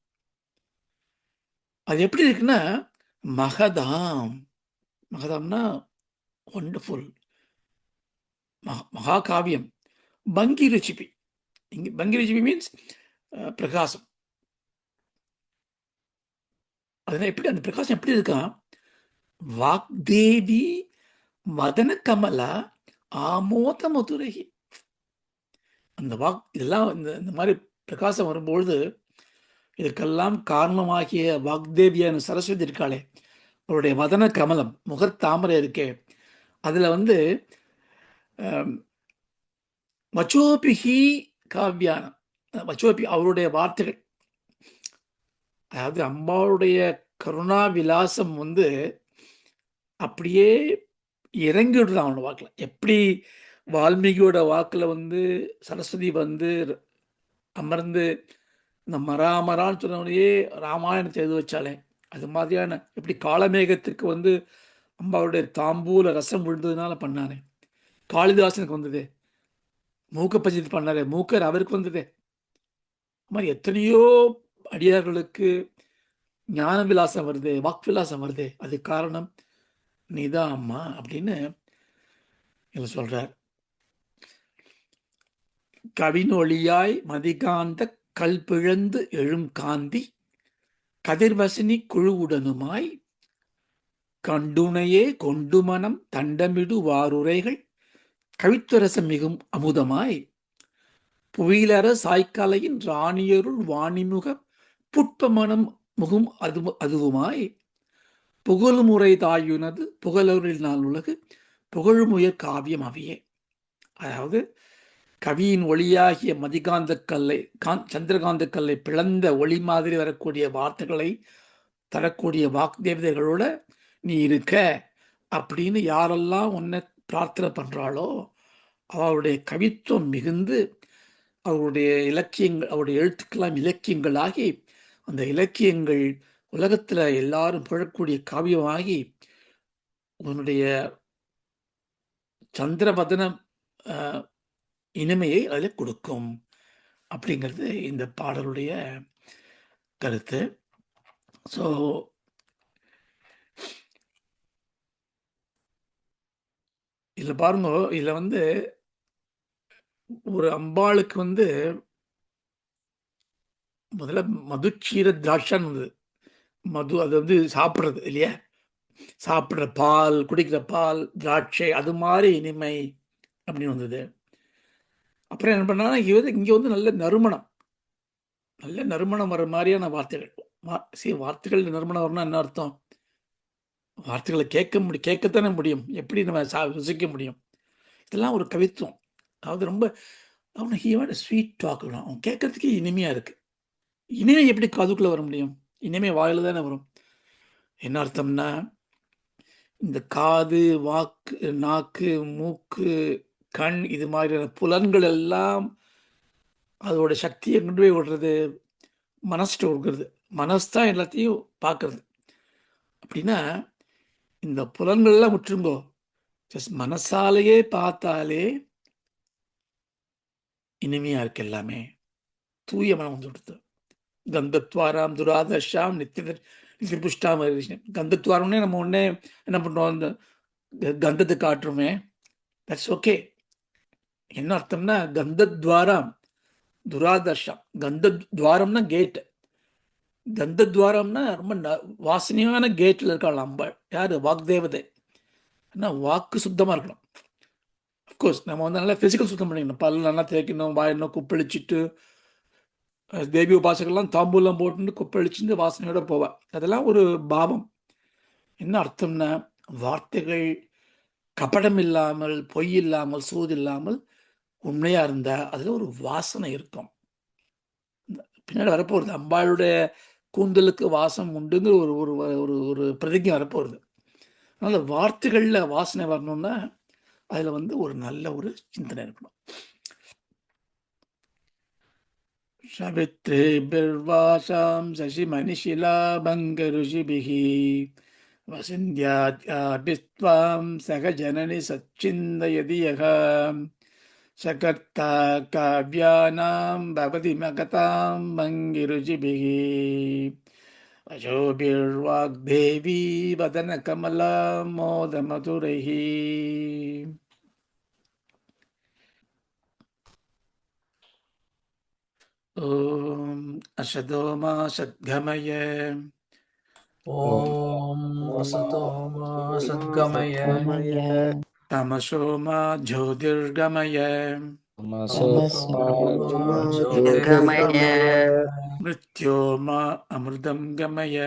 அது எப்படி இருக்குன்னா, மகதாம். மகதாம்னா ஒண்டர்ஃபுல். மகாகாவியம். பங்கி ருச்சிபி. இங்க பங்கி ருச்சிபி மீன்ஸ் பிரகாசம். அதுல எப்படி அந்த பிரகாசம் எப்படி இருக்கான்? வாக்தேவி மதன கமலா ஆமோத மதுரகி. அந்த இதெல்லாம் இந்த மாதிரி பிரகாசம் வரும்பொழுது இதற்கெல்லாம் காரணமாகிய வாக்தேவியான சரஸ்வதி இருக்காளே, அவருடைய வதன கமலம், முகத்தாமரை இருக்கே, அதுல வந்து வச்சோபிகி காவியானம், வச்சோபி அவருடைய வார்த்தைகள், அதாவது அம்பாவுடைய கருணா விலாசம் வந்து அப்படியே இறங்கி விடுறான் அவனோட வாக்கில். எப்படி வால்மீகியோட வாக்கில் வந்து சரஸ்வதி வந்து அமர்ந்து இந்த மராமரான்னு சொன்னவனையே ராமாயணத்தை எழுத வச்சாலே, அது மாதிரியான எப்படி காளமேகத்துக்கு வந்து அம்பாவுடைய தாம்பூல ரசம் விழுந்ததுனால பண்ணானே, காளிதாசனுக்கு வந்தது, மூக்க பண்ணாரு, மூக்கர் அவருக்கு வந்தது. அது மாதிரி எத்தனையோ அடியார்களுக்கு ஞான விலாசம் வருது, வாக் விலாசம் வருது. அது காரணம் நீதான் அம்மா அப்படின்னு இவர் சொல்றார். கவினொளியாய் மதிகாந்த கல்பிழந்து எழும் காந்தி கதிர்வசினி குழுவுடனுமாய் கண்டுணையே கொண்டு மனம் தண்டமிடு வாருரைகள் கவித்துரசம் மிகும் அமுதமாய் புவியிலர சாய்க்கலையின் ராணியருள் வாணிமுக புட்பமனம் முகும் அதுவுமாய் புகழுமுறை தாயுனது புகழரில் நாள் உலகு புகழுமுயர் காவியம் அவையே. அதாவது கவியின் ஒளியாகிய மதிகாந்த கல்லை சந்திரகாந்த கல்லை பிளந்த ஒளி மாதிரி வரக்கூடிய வார்த்தைகளை தரக்கூடிய வாக்தேவதைகளோட நீ இருக்க அப்படின்னு யாரெல்லாம் உன்னை பிரார்த்தனை பண்றாளோ அவருடைய கவித்துவம் மிகுந்து அவருடைய இலக்கியங்கள், அவருடைய எழுத்துக்கெல்லாம் இலக்கியங்களாகி அந்த இலக்கியங்கள் உலகத்துல எல்லாரும் புழக்கூடிய காவியமாகி உன்னுடைய சந்திரபதன இனிமையை அதில் கொடுக்கும் அப்படிங்கிறது இந்த பாடலுடைய கருத்து. ஸோ இதில் பாருங்க, இதில் வந்து ஒரு அம்பாளுக்கு வந்து முதல்ல மதுச்சீர திராட்சன் வந்தது. மது அது வந்து சாப்பிட்றது இல்லையா, சாப்பிட்ற பால், குடிக்கிற பால், திராட்சை, அது மாதிரி இனிமை அப்படின்னு வந்தது. அப்புறம் என்ன பண்ணா இங்கே வந்து நல்ல நறுமணம், நல்ல நறுமணம் வர மாதிரியான வார்த்தைகள். வார்த்தைகள் நறுமணம் வரணும்னா என்ன அர்த்தம்? வார்த்தைகளை கேட்கத்தானே முடியும், எப்படி நம்ம ருசிக்க முடியும்? இதெல்லாம் ஒரு கவித்துவம். அதாவது ரொம்ப அவனுக்கு ஸ்வீட் டாக், அவன் கேட்கறதுக்கே இனிமையா இருக்கு. இனிமை எப்படி காதுக்குள்ள வர முடியும்? இனிமை வாயில தானே வரும். என்ன அர்த்தம்னா, இந்த காது, வாக்கு, நாக்கு, மூக்கு, கண், இது மாதிரியான புலன்கள் எல்லாம் அதோட சக்தியை கொண்டு போய் விடுறது மனசுட்டு கொடுக்கறது. மனசு தான் எல்லாத்தையும் பார்க்கறது. அப்படின்னா இந்த புலன்கள்லாம் விட்டுருங்கோ, ஜஸ்ட் மனசாலேயே பார்த்தாலே இனிமையா இருக்கு எல்லாமே. தூய மனம் வந்து கொடுத்து கந்தத்வாராம் துராதர்ஷாம் நித்தியபுஷ்டாம். கந்தத்வாரம்னே நம்ம உடனே என்ன பண்றோம், அந்த கந்தத்தை காட்டுறோமே, தட்ஸ் ஓகே. என்ன அர்த்தம்னா கந்தத்வாராம் துராதர்ஷம். கந்தத்வாரம்னா கேட், கந்தத்வாரம்னா ரொம்ப வாசனையான கேட்டில் இருக்காள் அம்பாள். யாரு? வாக்தேவதை. ஏன்னா வாக்கு சுத்தமாக இருக்கணும். அஃப்கோர்ஸ் நம்ம வந்து நல்லா ஃபிசிக்கல் சுத்தம் பண்ணிக்கணும், பல்லு நல்லா தேய்க்கணும், வாயிடணும், குப்பளிச்சுட்டு தேவி உபாசகெல்லாம் தாம்பூலம் போட்டு குப்பளிச்சுட்டு வாசனையோட போவாள். அதெல்லாம் ஒரு பாவம். என்ன அர்த்தம்னா வார்த்தைகள் கபடம் இல்லாமல், பொய் இல்லாமல், சூது இல்லாமல் உண்மையா இருந்தா அதுல ஒரு வாசனை இருக்கும். பின்னாடி வரப்போகுது, அம்பாளுடைய கூந்தலுக்கு வாசம் உண்டுங்கிற ஒரு ஒரு ஒரு ஒரு பிரதிஜை வரப்போகுது. அதனால வார்த்தைகள்ல வாசனை வரணும்னா அதுல வந்து ஒரு நல்ல ஒரு சிந்தனை இருக்கணும். சவித்ரேபிர்வாசாம் சசி மணிஷிலா பங்க ருஷிபிஹி வசிந்த்யாத்யாபிஸ்த்வாம் சகஜனனி சச்சிந்தயதி யக சகர்த்தா காவ்யானாம் பவதி மகதாம் பங்கி ருஷிபிஹி अशोभिर्वाग्देवी वदनकमला मोदमधुरैः ॐ असतो मा सद्गमय ॐ असतो मा सद्गमय तमसो मा ज्योतिर्गमय तमसो मा ज्योतिर्गमय मृत्योर्मा अमृतं गमय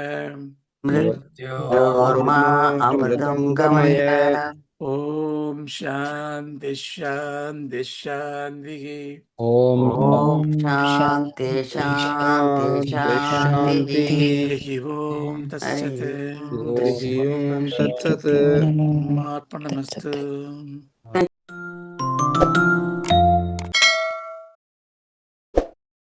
मृत्योर्मा अमृतं गमय ॐ शान्ति शान्ति शान्तिः ॐ शान्ति शान्ति शान्तिः हरिः ॐ तत्सत् हरिः ओम तत्सत् अर्पणमस्तु